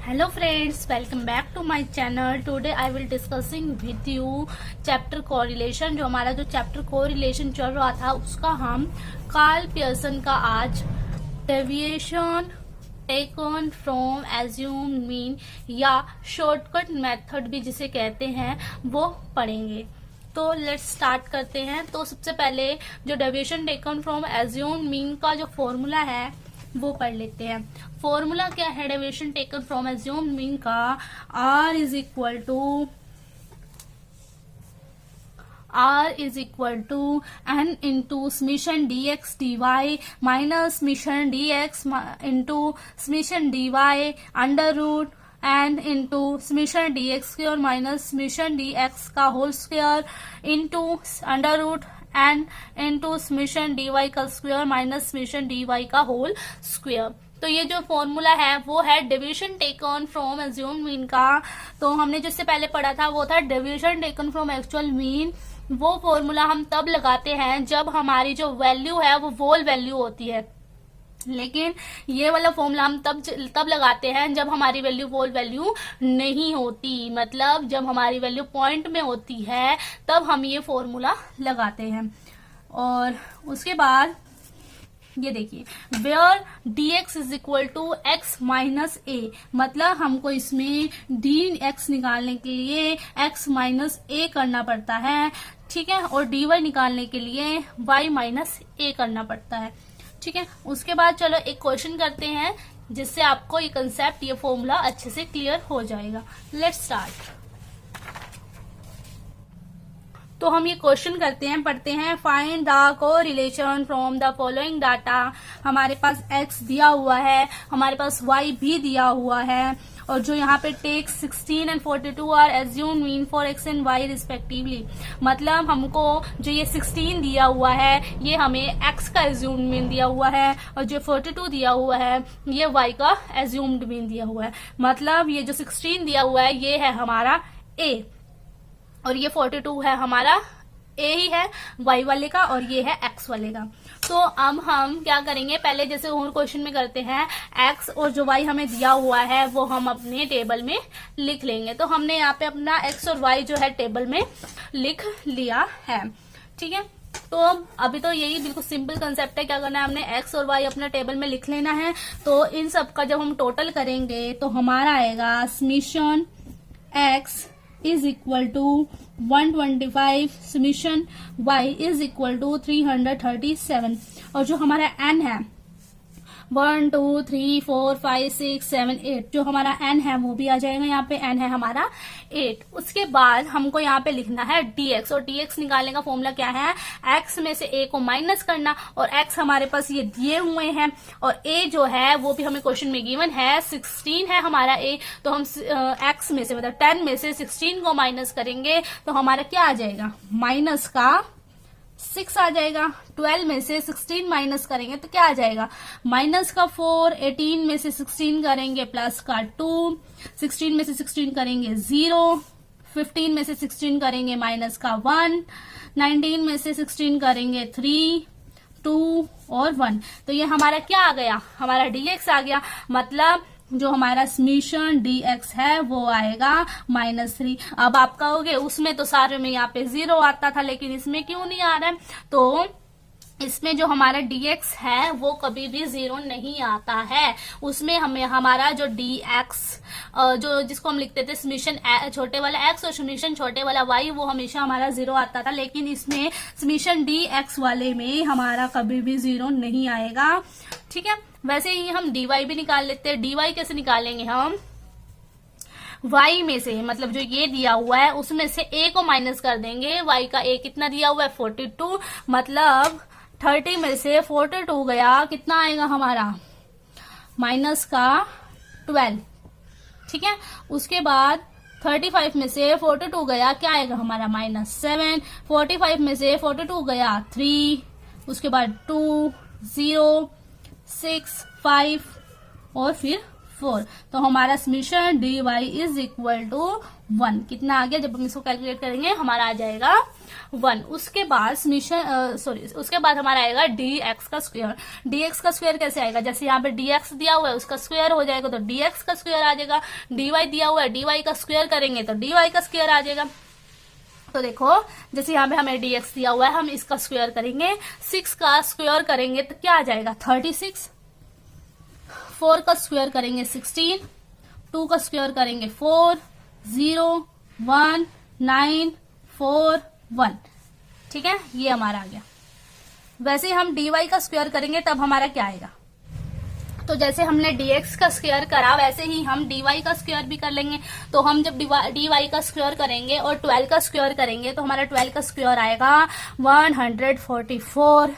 Hello friends, welcome back to my channel. Today I will discussing with you chapter correlation. जो हमारा जो chapter correlation चल रहा था उसका हम कार्ल पियर्सन का आज deviation taken from assume mean या शॉर्टकट मेथड भी जिसे कहते हैं वो पढ़ेंगे। तो लेट्स स्टार्ट करते हैं। तो सबसे पहले जो deviation taken from assume mean का जो फॉर्मूला है वो पढ़ लेते हैं। फॉर्मूला क्या है deviation taken from assumed mean का? R is equal to n into summation dx dy minus summation dx into summation dy under root n into summation dx square minus summation dx का whole square into under root n into summation dy का square minus summation dy का whole square. तो ये जो formula है वो है deviation taken from assumed mean का। तो हमने जिससे पहले पढ़ा था वो था deviation taken from actual mean. वो फॉर्मूला हम तब लगाते हैं जब हमारी जो वैल्यू है वो वोल वैल्यू होती है, लेकिन ये वाला फॉर्मूला हम तब लगाते हैं जब हमारी वैल्यू वोल वैल्यू नहीं होती, मतलब जब हमारी वैल्यू पॉइंट में होती है तब हम ये फॉर्मूला लगाते हैं। और उसके बाद ये देखिए where dx is equal to x minus a, मतलब हमको इसमें dx निकालने के लिए x माइनस a करना पड़ता है, ठीक है, और dy निकालने के लिए y माइनस a करना पड़ता है, ठीक है। उसके बाद चलो एक क्वेश्चन करते हैं जिससे आपको ये कंसेप्ट ये फॉर्मूला अच्छे से क्लियर हो जाएगा। Let's start. तो हम ये क्वेश्चन करते हैं, पढ़ते हैं। Find the correlation from the following data. हमारे पास x दिया हुआ है, हमारे पास y भी दिया हुआ है, और जो यहाँ पे take 16 and 42 are assume mean for x and y respectively, मतलब हमको जो ये 16 दिया हुआ है ये हमें x का एज्यूम्ड मीन दिया हुआ है, और जो 42 दिया हुआ है ये y का एज्यूम्ड मीन दिया हुआ है। मतलब ये जो 16 दिया हुआ है ये है हमारा a, और ये 42 है हमारा a ही है y वाले का, और ये है x वाले का। तो अब हम क्या करेंगे, पहले जैसे और क्वेश्चन में करते हैं, x और जो y हमें दिया हुआ है वो हम अपने टेबल में लिख लेंगे। तो हमने यहाँ पे अपना x और y जो है टेबल में लिख लिया है, ठीक है। तो अभी तो यही बिल्कुल सिंपल कंसेप्ट है, क्या करना है, हमने x और y अपना टेबल में लिख लेना है। तो इन सब का जब हम टोटल करेंगे तो हमारा आएगा summation x is equal to 125, summation y is equal to 337, और जो हमारा n है 1 2 3 4 5 6 7 8, जो हमारा n है वो भी आ जाएगा, यहाँ पे n है हमारा 8। उसके बाद हमको यहाँ पे लिखना है dx, और dx निकालने का फॉर्मूला क्या है, x में से a को माइनस करना, और x हमारे पास ये दिए हुए हैं, और a जो है वो भी हमें क्वेश्चन में गिवन है 16 है हमारा a। तो हम x में से मतलब 10 में से 16 को माइनस करेंगे तो हमारा क्या आ जाएगा, माइनस का 6 आ जाएगा। 12 में से 16 माइनस करेंगे तो क्या आ जाएगा, माइनस का 4। 18 में से 16 करेंगे प्लस का 2। 16 में से 16 करेंगे 0। 15 में से 16 करेंगे माइनस का 1। 19 में से 16 करेंगे 3 2 और 1। तो ये हमारा क्या आ गया, हमारा dx आ गया, मतलब जो हमारा समीशन dx है वो आएगा -3। अब आप कहोगे उसमें तो सारे में यहाँ पे 0 आता था, लेकिन इसमें क्यों नहीं आ रहा है? तो इसमें जो हमारा dx है वो कभी भी 0 नहीं आता है। उसमें हमें हमारा जो dx जो जिसको हम लिखते थे समीशन छोटे वाला x और समीशन छोटे वाला y, वो हमेशा हमारा 0 आता था, लेकिन इसमें समीशन dx वाले में हमारा कभी भी 0 नहीं आएगा, ठीक है। वैसे ही हम dy भी निकाल लेते हैं। dy कैसे निकालेंगे हम, y में से, मतलब जो ये दिया हुआ है उसमें से a को माइनस कर देंगे। y का a कितना दिया हुआ है 42, मतलब 30 में से 42 गया, कितना आएगा हमारा, माइनस का 12, ठीक है। उसके बाद 35 में से 42 गया, क्या आएगा हमारा, -7। 45 में से 42 गया 3, उसके बाद 2 0 6 5 और फिर 4। तो हमारा summation dy is equal to 1। कितना आ गया? जब हम इसको कैलकुलेट करेंगे हमारा आ जाएगा 1। उसके बाद उसके बाद हमारा आएगा dx का स्क्वायर। dx का स्क्वायर कैसे आएगा? जैसे यहाँ पे dx दिया हुआ है उसका स्क्वायर हो जाएगा तो dx का स्क्वायर आ जाएगा। dy दिया हुआ है, dy का स्क्वायर करेंगे तो dy का स्क्वायर आ जाएगा। तो देखो जैसे यहाँ पे हमें dx दिया हुआ है, हम इसका स्क्वायर करेंगे, 6 का स्क्वायर करेंगे तो क्या आ जाएगा? 36। 4 का स्क्वायर करेंगे 16, 2 का स्क्वायर करेंगे 4, 0, 1, 9, 4, 1। ठीक है, ये हमारा आ गया। वैसे हम dy का स्क्वायर करेंगे तब हमारा क्या आएगा? तो जैसे हमने dx का स्क्वायर करा वैसे ही हम dy का स्क्वायर भी कर लेंगे। तो हम जब dy का स्क्वायर करेंगे और 12 का स्क्वायर करेंगे तो हमारा 12 का स्क्वायर आएगा 144,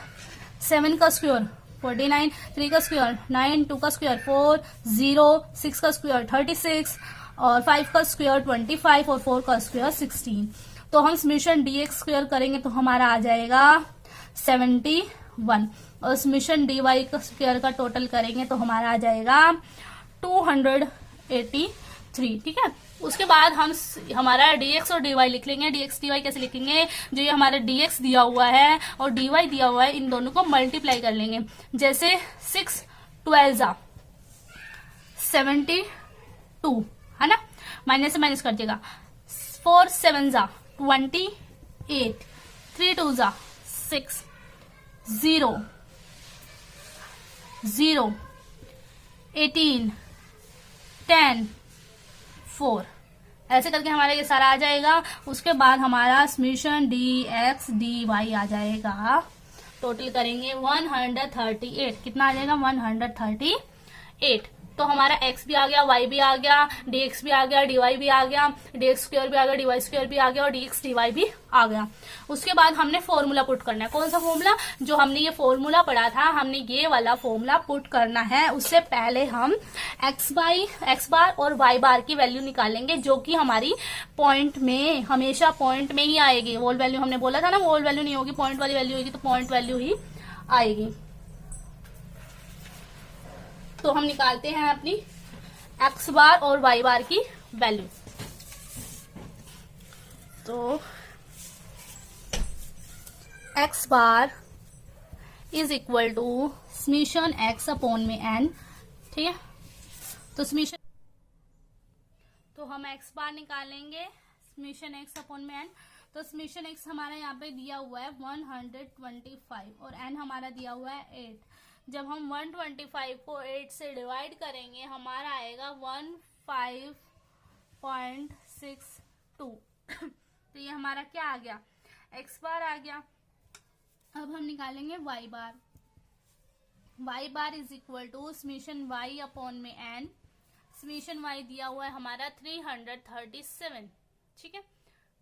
7 का स्क्वायर 49, 3 का स्क्वायर 9, 2 का स्क्वायर 4, 0, 6 का स्क्वायर 36 और 5 का स्क्वायर 25 और 4 का स्क्वायर 16। तो हम समीशन dx स्क्वायर करेंगे तो हमारा आ जाएगा 71 और समीशन dy का स्क्वायर का टोटल करेंगे तो हमारा आ जाएगा 283। ठीक है, उसके बाद हम हमारा dx और dy लिख लेंगे। dx dy कैसे लिखेंगे? जो ये हमारा dx दिया हुआ है और dy दिया हुआ है इन दोनों को मल्टीप्लाई कर लेंगे। जैसे 6 12 जा 72 है ना, माइनस से माइनस कर दिएगा। 4 7 जा 28, 3 2 जा 6, 0 0, 18, 10, 4। ऐसे करके हमारा ये सारा आ जाएगा। उसके बाद हमारा समीशन dx dy आ जाएगा। टोटल करेंगे 138। कितना आ जाएगा? 138। तो हमारा x भी आ गया, y भी आ गया, dx भी आ गया, dy भी आ गया, dx स्क्वायर भी आ गया, dy स्क्वायर भी आ गया और dx dy भी आ गया। उसके बाद हमने फॉर्मूला पुट करना है। कौन सा फॉर्मूला? जो हमने ये फॉर्मूला पढ़ा था, हमने ये वाला फॉर्मूला पुट करना है। उससे पहले हम x बार और y बार की वैल्यू निकालेंगे, जो कि हमारी पॉइंट में, हमेशा पॉइंट में ही आएगी। वोल वैल्यू हमने बोला था ना, वोल वैल्यू नहीं होगी, पॉइंट वाली वैल्यू होगी, तो पॉइंट वैल्यू ही आएगी। तो हम निकालते हैं अपनी x बार और y बार की वैल्यू। तो x bar is equal to summation x upon में n। ठीक है, तो समीशन, तो हम x बार निकालेंगे समीशन x अपॉन में n। तो समीशन x हमारा यहाँ पे दिया हुआ है 125 और n हमारा दिया हुआ है 8। जब हम 125 को 8 से डिवाइड करेंगे हमारा आएगा 15.62। तो ये हमारा क्या आ गया? x बार आ गया। अब हम निकालेंगे y bar. y bar is equal to summation y upon में n। समीशन y दिया हुआ है हमारा 337। ठीक है,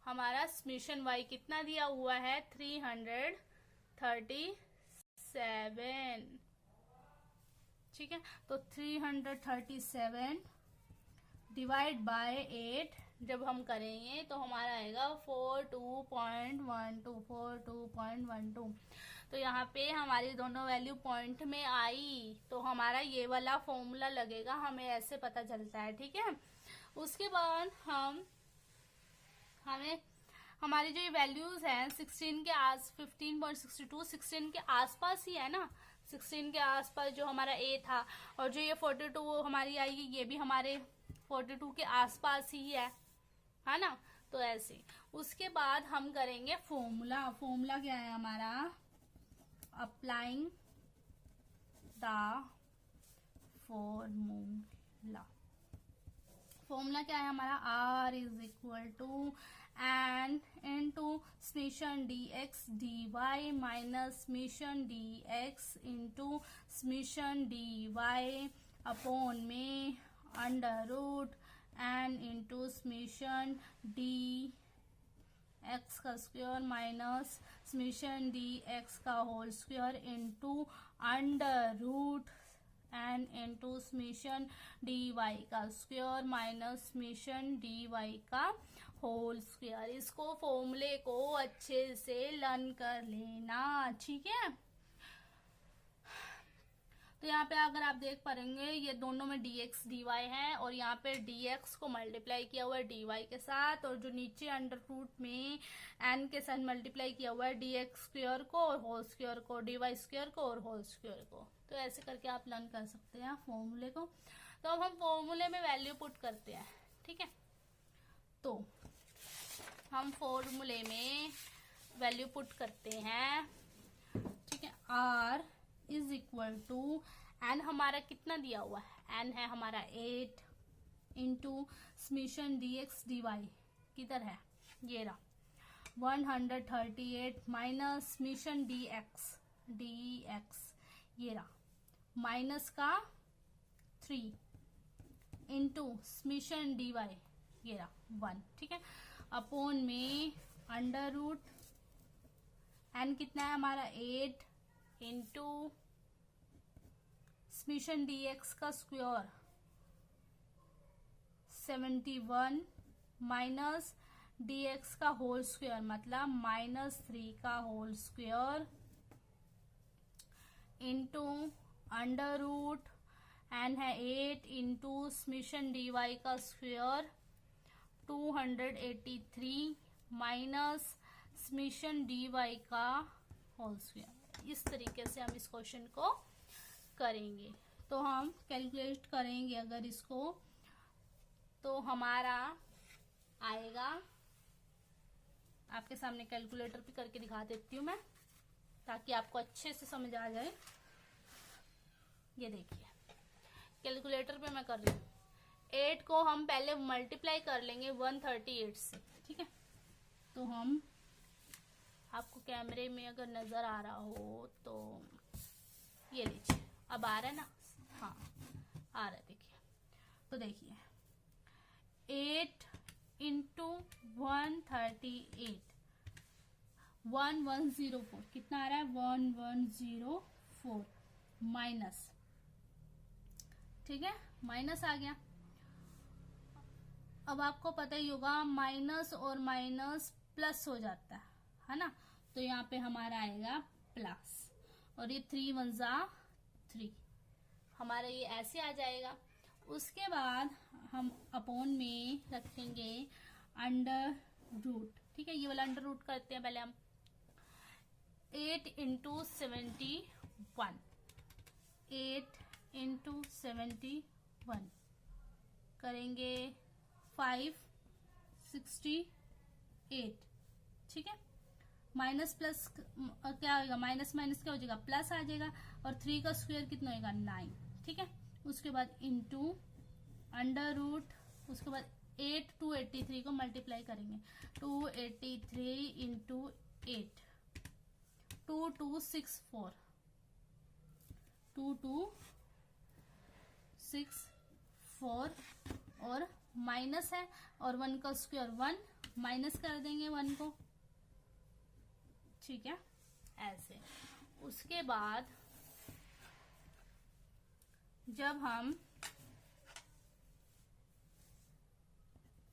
हमारा समीशन y कितना दिया हुआ है? 337। ठीक है, तो 337 डिवाइड बाय 8 जब हम करेंगे तो हमारा आएगा 42.12। तो यहाँ पे हमारी दोनों वैल्यू पॉइंट में आई, तो हमारा ये वाला फॉर्मूला लगेगा, हमें ऐसे पता चलता है। ठीक है, उसके बाद हमें हमारी जो ये वैल्यूज हैं 16 के 15.62 16 के आसपास ही है ना, 16 के आसपास जो हमारा a था, और जो ये 42 वो हमारी आएगी, ये भी हमारे 42 के आसपास ही है ना। तो ऐसे उसके बाद हम करेंगे फॉर्मूला क्या है हमारा? अप्लाइंग द फॉर्मूला क्या है हमारा? r is equal to n into summation dx dy minus summation dx into summation dy upon में under root n into summation dx का स्क्वायर माइनस समीशन dx का whole square into under root n into summation dy का square minus summation dy का whole square. इसको फॉर्मूले को अच्छे से लर्न कर लेना। ठीक है, तो यहाँ पे अगर आप देख पाएंगे ये दोनों में dx dy है और यहाँ पे dx को मल्टीप्लाई किया हुआ है dy के साथ, और जो नीचे अंडर रूट में n के साथ मल्टीप्लाई किया हुआ है dx स्क्वायर को और होल स्क्वायर को, dy स्क्वायर को और होल स्क्वायर को। तो ऐसे करके आप लर्न कर सकते हैं फॉर्मूले को। तो अब हम फॉर्मूले में वैल्यू पुट करते हैं, ठीक है। तो हम फॉर्मूले में वैल्यू पुट करते हैं, ठीक है। r is equal to n हमारा कितना दिया हुआ है, n है हमारा 8 इंटू समेशन dx dy किधर है, ये रहा 138 माइनस समेशन dx ये रहा माइनस का 3 इंटू समेशन dy ये रहा 1, ठीक है। अपॉन में अंडर रूट n कितना है हमारा 8 इंटू समेशन dx का स्क्वायर 71 माइनस dx का होल स्क्वायर मतलब -3 का whole square into under root n है 8 इंटू समेशन dy का स्क्वायर 283 माइनस समेशन dy का होल स्क्वायर। इस तरीके से हम इस क्वेश्चन को करेंगे। तो हम कैलकुलेट करेंगे अगर इसको, तो हमारा आएगा, आपके सामने कैलकुलेटर पे करके दिखा देती हूँ मैं ताकि आपको अच्छे से समझ आ जाए। ये देखिए कैलकुलेटर पे मैं कर रही हूँ। 8 को हम पहले मल्टीप्लाई कर लेंगे 138 से, ठीक है। तो हम, आपको कैमरे में अगर नजर आ रहा हो तो ये लीजिए, अब आ रहा है ना, हाँ आ रहा है, देखिए। तो देखिए 8 इंटू 138 1104 कितना आ रहा है 1104 माइनस, ठीक है, माइनस आ गया। अब आपको पता ही होगा माइनस और माइनस प्लस हो जाता है ना, तो यहाँ पे हमारा आएगा प्लस, और ये 3 1 3 हमारा ये ऐसे आ जाएगा। उसके बाद हम अपॉन में रखेंगे अंडर रूट, ठीक है। ये वाला अंडर रूट करते हैं पहले हम। 8 इंटू 71 8 इंटू 71 करेंगे 568, ठीक है। माइनस प्लस क्या होगा, माइनस माइनस क्या हो जाएगा, प्लस आ जाएगा, और 3 का स्क्वायर कितना होगा 9, ठीक है। उसके बाद इंटू अंडर रूट, उसके बाद 8 283 को मल्टीप्लाई करेंगे 283 इंटू 8 2264 2264 और माइनस है और 1 का स्क्वायर 1 माइनस कर देंगे 1 को, ठीक है, ऐसे। उसके बाद जब हम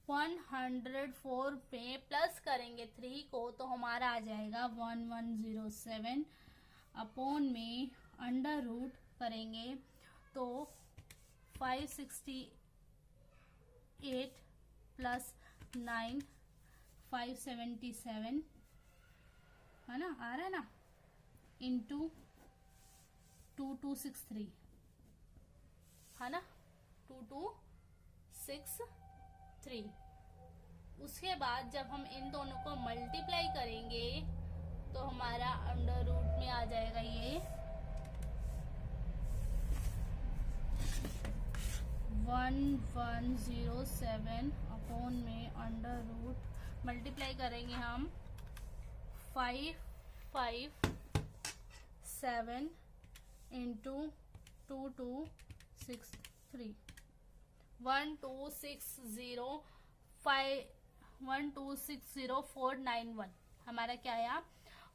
104 पे प्लस करेंगे 3 को तो हमारा आ जाएगा 1107 अपॉन में अंडर रूट करेंगे तो 568 प्लस 9 577 है ना, आ रहा है ना, इंटू 2263 है ना, 2263। उसके बाद जब हम इन दोनों को मल्टीप्लाई करेंगे तो हमारा अंडर रूट में आ जाएगा ये 1107 अपॉन में अंडर रूट मल्टीप्लाई करेंगे हम 557 इंटू 2263 1260491 हमारा क्या आया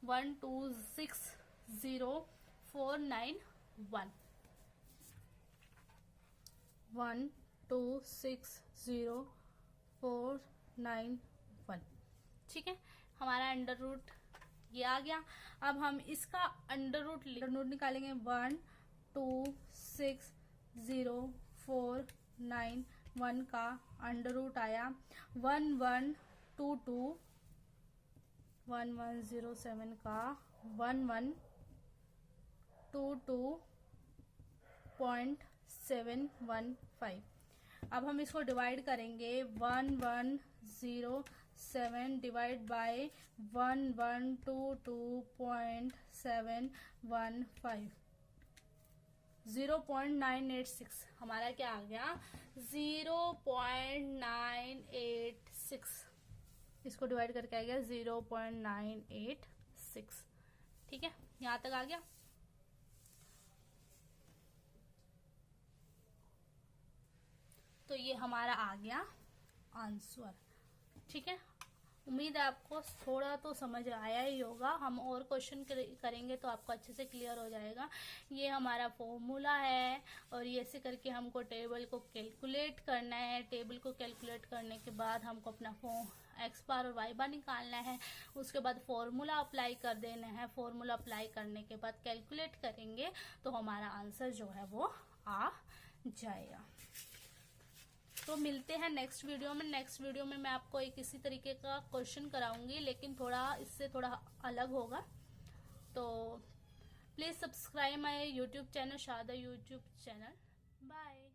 1260491 1260491, ठीक है। हमारा अंडर रूट ये आ गया। अब हम इसका अंडर रूट निकालेंगे 1 26049 का अंडर रूट आया 1107 का 1122.715। अब हम इसको डिवाइड करेंगे 1107 डिवाइड बाय 1122.715 0.986 हमारा क्या आ गया 0.986। इसको डिवाइड करके आ गया 0.986। ठीक है, यहां तक आ गया। तो ये हमारा आ गया आंसर। ठीक है, उम्मीद है आपको थोड़ा तो समझ आया ही होगा। हम और क्वेश्चन करेंगे तो आपको अच्छे से क्लियर हो जाएगा। ये हमारा फॉर्मूला है और ये ऐसे करके हमको टेबल को कैलकुलेट करना है। टेबल को कैलकुलेट करने के बाद हमको अपना एक्स बार और वाई बार निकालना है। उसके बाद फॉर्मूला अप्लाई कर देना है। फॉर्मूला अप्लाई करने के बाद कैलकुलेट करेंगे तो हमारा आंसर जो है वो आ जाएगा। तो मिलते हैं नेक्स्ट वीडियो में। नेक्स्ट वीडियो में मैं आपको एक इसी तरीके का क्वेश्चन कराऊंगी, लेकिन थोड़ा इससे थोड़ा अलग होगा। तो please subscribe my YouTube channel, Sharda YouTube channel. Bye.